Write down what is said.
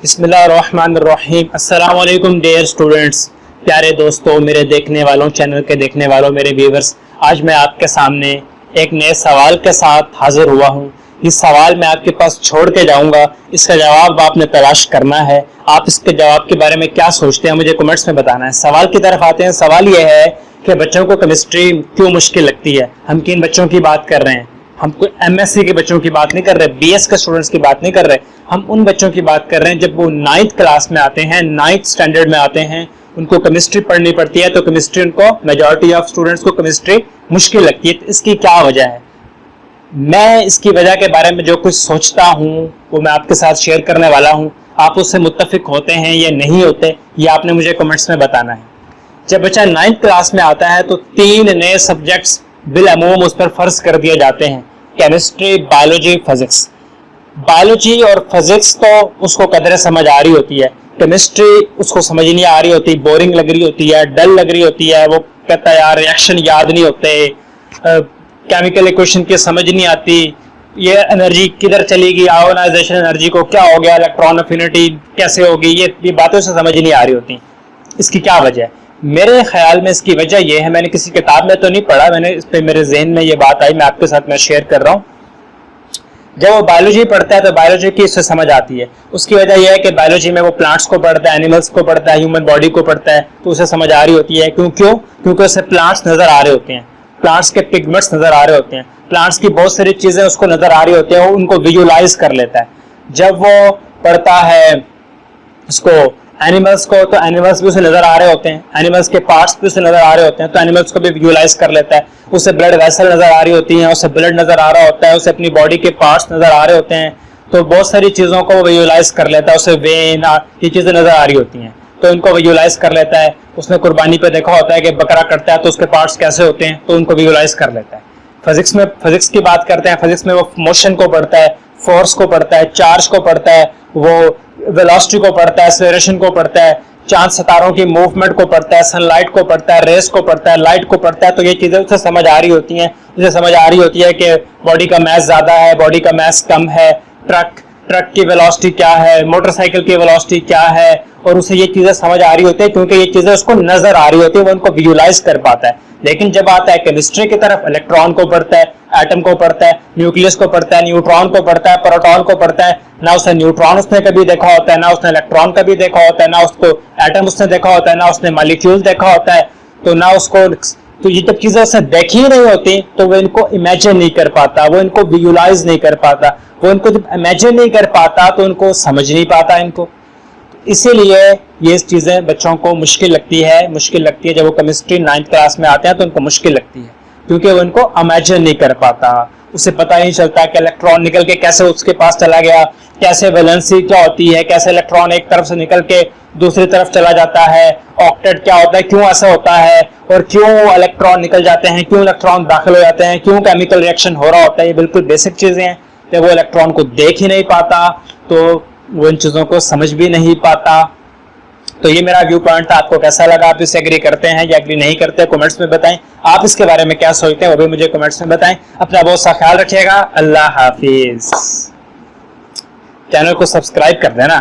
बिस्मिल्लाहिर्रहमानिर्रहीम। अस्सलाम वालेकुम डियर स्टूडेंट्स, प्यारे दोस्तों, मेरे देखने वालों, चैनल के देखने वालों, मेरे व्यूवर्स। आज मैं आपके सामने एक नए सवाल के साथ हाजिर हुआ हूँ। इस सवाल मैं आपके पास छोड़ के जाऊँगा, इसका जवाब आपने तलाश करना है। आप इसके जवाब के बारे में क्या सोचते हैं मुझे कमेंट्स में बताना है। सवाल की तरफ आते हैं। सवाल यह है कि बच्चों को केमिस्ट्री क्यों मुश्किल लगती है। हम किन बच्चों की बात कर रहे हैं? हम कोई एमएससी के बच्चों की बात नहीं कर रहे, बीएस के स्टूडेंट्स की बात नहीं कर रहे। हम उन बच्चों की बात कर रहे हैं जब वो 9th क्लास में आते हैं, 9th स्टैंडर्ड में आते हैं, उनको केमिस्ट्री पढ़नी पड़ती है। तो केमिस्ट्री उनको, मेजॉरिटी ऑफ स्टूडेंट्स को केमिस्ट्री मुश्किल लगती है। तो इसकी क्या वजह है? मैं इसकी वजह के बारे में जो कुछ सोचता हूँ वो मैं आपके साथ शेयर करने वाला हूँ। आप उससे मुत्तफिक होते हैं या नहीं होते, ये आपने मुझे कमेंट्स में बताना है। जब बच्चा 9th क्लास में आता है तो 3 नए सब्जेक्ट्स बिलअमूम उस पर फर्ज कर दिए जाते हैं, केमिस्ट्री, बायोलॉजी, फिजिक्स। बायोलॉजी और फिजिक्स तो उसको कदर समझ आ रही होती है, केमिस्ट्री उसको समझ नहीं आ रही होती, बोरिंग लग रही होती है, डल लग रही होती है। वो कहता है यार रिएक्शन याद नहीं होते, केमिकल इक्वेशन की समझ नहीं आती, ये एनर्जी किधर चली गई, आयोनाइजेशन एनर्जी को क्या हो गया, इलेक्ट्रॉन अफिनिटी कैसे होगी, ये बातें उसे समझ नहीं आ रही होती। इसकी क्या वजह है? मेरे ख्याल में इसकी वजह यह है, मैंने किसी किताब में तो नहीं पढ़ा, मैंने इस पे मेरे जहन में ये बात आई, मैं आपके साथ मैं शेयर कर रहा हूँ। जब वो बायोलॉजी पढ़ता है तो बायोलॉजी की उससे समझ आती है। उसकी वजह यह है कि बायोलॉजी में वो प्लांट्स को पढ़ता है, एनिमल्स को पढ़ता है, ह्यूमन बॉडी को पढ़ता है, तो उसे समझ आ रही होती है। क्योंकि उसे प्लांट्स नजर आ रहे होते हैं, प्लांट्स के पिगमेंट्स नजर आ रहे होते हैं, प्लांट्स की बहुत सारी चीजें उसको नजर आ रही होती है, वो उनको विजुअलाइज कर लेता है। जब वो पढ़ता है उसको एनिमल्स को, तो एनिमल्स भी उसे नजर आ रहे होते हैं, एनिमल्स के पार्ट्स भी उसे नजर आ रहे होते हैं, तो एनिमल्स को भी विजुअलाइज कर लेता है। उसे ब्लड वेसल नजर आ रही होती हैं, उसे ब्लड नजर आ रहा होता है, उसे अपनी बॉडी के पार्ट्स नजर आ रहे होते हैं, तो बहुत सारी चीजों को वो विजुअलाइज कर लेता है। उसे वेन, ये चीजें नजर आ रही होती हैं, तो इनको विजुअलाइज कर लेता है। उसने कुर्बानी पे देखा होता है कि बकरा कटता है तो उसके पार्ट्स कैसे होते हैं, तो उनको विजुअलाइज कर लेता है। फिजिक्स की बात करते हैं, फिजिक्स में वो मोशन को पढ़ता है, फोर्स को पढ़ता है, चार्ज को पढ़ता है, वो वेलोसिटी को पढ़ता है, एक्सेलरेशन को पढ़ता है, चांद सितारों की मूवमेंट को पढ़ता है, सनलाइट को पढ़ता है, रेस को पढ़ता है, लाइट को पढ़ता है। तो ये चीजें उसे समझ आ रही होती हैं। उसे समझ आ रही होती है कि बॉडी का मास ज्यादा है, बॉडी का मास कम है, ट्रक की वेलोसिटी क्या है, मोटरसाइकिल की वेलोसिटी क्या है, और उसे ये चीजें समझ आ रही होती है क्योंकि ये चीजें उसको नजर आ रही होती है, वो उनको विजुअलाइज कर पाता है। लेकिन जब आता है केमिस्ट्री की तरफ, इलेक्ट्रॉन को पढ़ता है, एटम को पढ़ता है, न्यूक्लियस को पढ़ता है, न्यूट्रॉन को पढ़ता है, प्रोटॉन को पढ़ता है। ना उसने न्यूट्रॉन उसने कभी देखा होता है, ना उसने इलेक्ट्रॉन कभी देखा होता है, ना उसको एटम उसने देखा होता है, ना उसने मॉलिक्यूल देखा होता है, तो ना उसको, तो ये जब चीजें उसने देखी ही नहीं होती तो वो इनको इमेजिन नहीं कर पाता, वो इनको विजुअलाइज नहीं कर पाता। वो इनको जब इमेजिन नहीं कर पाता तो उनको समझ नहीं पाता इनको। इसीलिए ये चीजें बच्चों को मुश्किल लगती है जब वो केमिस्ट्री 9th क्लास में आते हैं तो उनको मुश्किल लगती है, क्योंकि वो इनको इमेजिन नहीं कर पाता। उसे पता ही नहीं चलता कि इलेक्ट्रॉन निकल के कैसे उसके पास चला गया, कैसे वैलेंसी क्या होती है, कैसे इलेक्ट्रॉन एक तरफ से निकल के दूसरी तरफ चला जाता है, ऑक्टेट क्या होता है, क्यों ऐसा होता है, और क्यों इलेक्ट्रॉन निकल जाते हैं, क्यों इलेक्ट्रॉन दाखिल हो जाते हैं, क्यों केमिकल रिएक्शन हो रहा होता है। ये बिल्कुल बेसिक चीजें हैं। जब वो इलेक्ट्रॉन को देख ही नहीं पाता तो वो इन चीजों को समझ भी नहीं पाता। तो ये मेरा व्यू पॉइंट था। आपको कैसा लगा? आप इससे एग्री करते हैं या एग्री नहीं करते? कमेंट्स में बताएं। आप इसके बारे में क्या सोचते हैं वो भी मुझे कमेंट्स में बताएं। अपना बहुत सा ख्याल रखिएगा। अल्लाह हाफिज। चैनल को सब्सक्राइब कर देना।